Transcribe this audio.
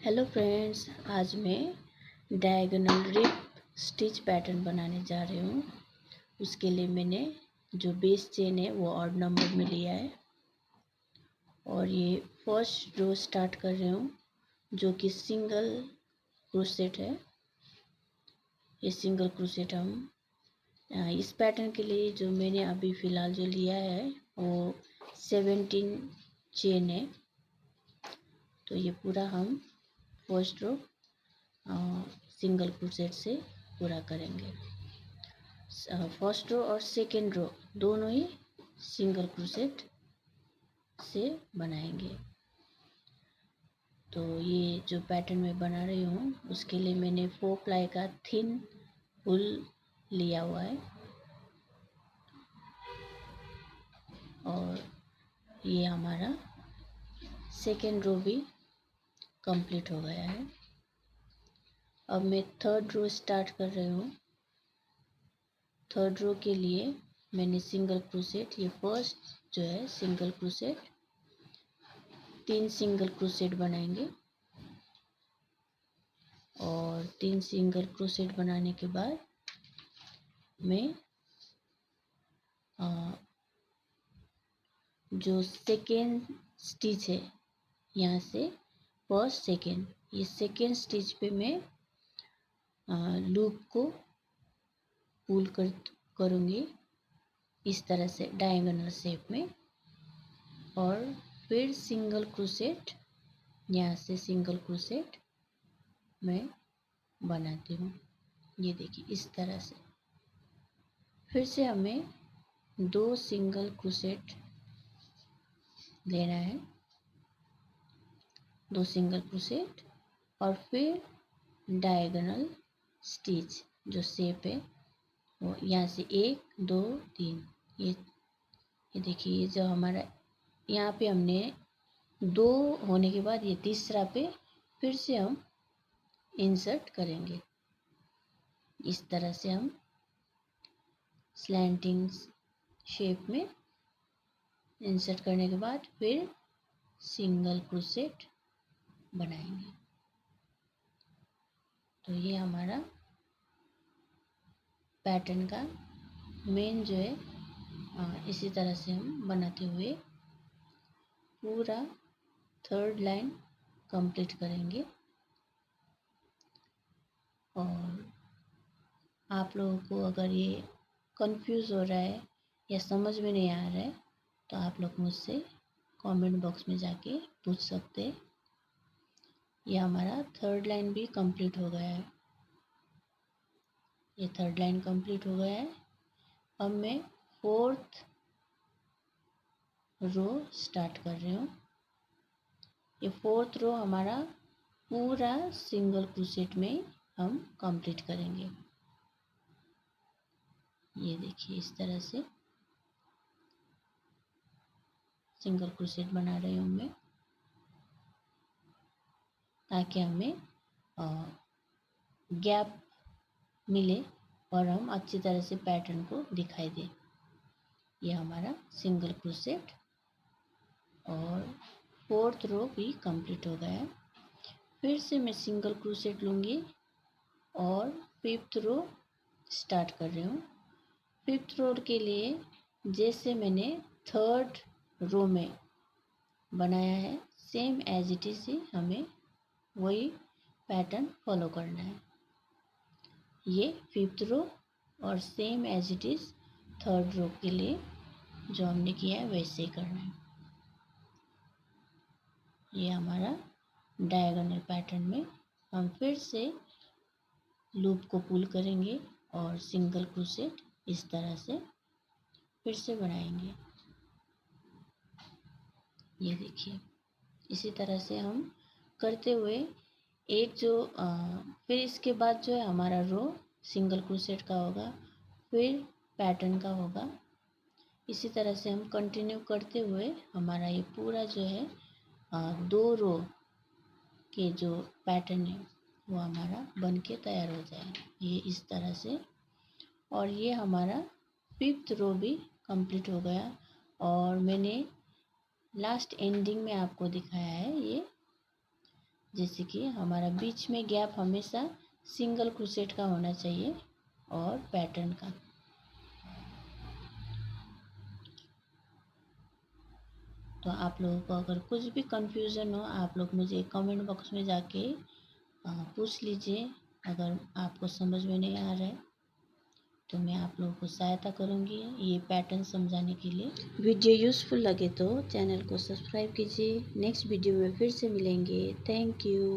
Hello friends, आज मैं diagonal rib stitch pattern बनाने जा रही हूँ। उसके लिए मैंने जो बेस चेन है वो ऑड नंबर में लिया है और ये फर्स्ट रो स्टार्ट कर रही हूँ जो कि सिंगल क्रोशेट है। ये सिंगल क्रोशेट हम इस पैटर्न के लिए जो मैंने अभी फ़िलहाल जो लिया है वो 17 चेन है। तो ये पूरा हम फर्स्ट रो सिंगल क्रोशेट से पूरा करेंगे। फर्स्ट रो और सेकेंड रो दोनों ही सिंगल क्रोशेट से बनाएंगे। तो ये जो पैटर्न मैं बना रही हूँ उसके लिए मैंने 4 प्लाई का थिन वूल लिया हुआ है और ये हमारा सेकेंड रो भी कंप्लीट हो गया है। अब मैं थर्ड रो स्टार्ट कर रही हूँ। थर्ड रो के लिए मैंने सिंगल क्रोशेट, ये फर्स्ट जो है सिंगल क्रोशेट, 3 सिंगल क्रोशेट बनाएंगे और 3 सिंगल क्रोशेट बनाने के बाद मैं जो सेकेंड स्टिच है यहाँ से फर्स्ट सेकेंड, ये सेकेंड स्टिच पे मैं लूप को पुल करूँगी इस तरह से डायगोनल शेप में और फिर सिंगल क्रोशेट, यहाँ से सिंगल क्रोशेट मैं बनाती हूँ। ये देखिए इस तरह से फिर से हमें 2 सिंगल क्रोशेट लेना है, 2 सिंगल क्रोशेट और फिर डायगोनल स्टिच जो शेप है वो यहाँ से 1 2 3, ये देखिए ये जो हमारा यहाँ पे हमने 2 होने के बाद ये तीसरा पे फिर से हम इंसर्ट करेंगे। इस तरह से हम स्लैंटिंग शेप में इंसर्ट करने के बाद फिर सिंगल क्रोशेट बनाएंगे। तो ये हमारा पैटर्न का मेन जो है इसी तरह से हम बनाते हुए पूरा थर्ड लाइन कंप्लीट करेंगे। और आप लोगों को अगर ये कंफ्यूज हो रहा है या समझ में नहीं आ रहा है तो आप लोग मुझसे कमेंट बॉक्स में जाके पूछ सकते हैं। ये हमारा थर्ड लाइन भी कंप्लीट हो गया है, ये थर्ड लाइन कंप्लीट हो गया है। अब मैं फोर्थ रो स्टार्ट कर रही हूँ। ये फोर्थ रो हमारा पूरा सिंगल क्रोशेट में हम कंप्लीट करेंगे। ये देखिए इस तरह से सिंगल क्रोशेट बना रही हूँ मैं ताकि हमें गैप मिले और हम अच्छी तरह से पैटर्न को दिखाई दे। ये हमारा सिंगल क्रोशेट और फोर्थ रो भी कंप्लीट हो गया है। फिर से मैं सिंगल क्रोशेट लूँगी और फिफ्थ रो स्टार्ट कर रही हूँ। फिफ्थ रो के लिए जैसे मैंने थर्ड रो में बनाया है सेम एज इट इज़ ही हमें वही पैटर्न फॉलो करना है। ये फिफ्थ रो और same as it is third row के लिए जो हमने किया है वैसे ही करना है। ये हमारा डायगोनल पैटर्न में हम फिर से लूप को पुल करेंगे और सिंगल क्रोशेट इस तरह से फिर से बनाएंगे। ये देखिए इसी तरह से हम करते हुए एक जो फिर इसके बाद जो है हमारा रो सिंगल क्रोशेट का होगा, फिर पैटर्न का होगा। इसी तरह से हम कंटिन्यू करते हुए हमारा ये पूरा जो है 2 रो के जो पैटर्न है वो हमारा बन के तैयार हो जाएगा। ये इस तरह से और ये हमारा फिफ्थ रो भी कंप्लीट हो गया और मैंने लास्ट एंडिंग में आपको दिखाया है ये जैसे कि हमारा बीच में गैप हमेशा सिंगल क्रोशेट का होना चाहिए और पैटर्न का। तो आप लोगों को अगर कुछ भी कंफ्यूजन हो, आप लोग मुझे कमेंट बॉक्स में जाके पूछ लीजिए। अगर आपको समझ में नहीं आ रहा है तो मैं आप लोगों को सहायता करूंगी ये पैटर्न समझाने के लिए। वीडियो यूज़फुल लगे तो चैनल को सब्सक्राइब कीजिए। नेक्स्ट वीडियो में फिर से मिलेंगे। Thank you.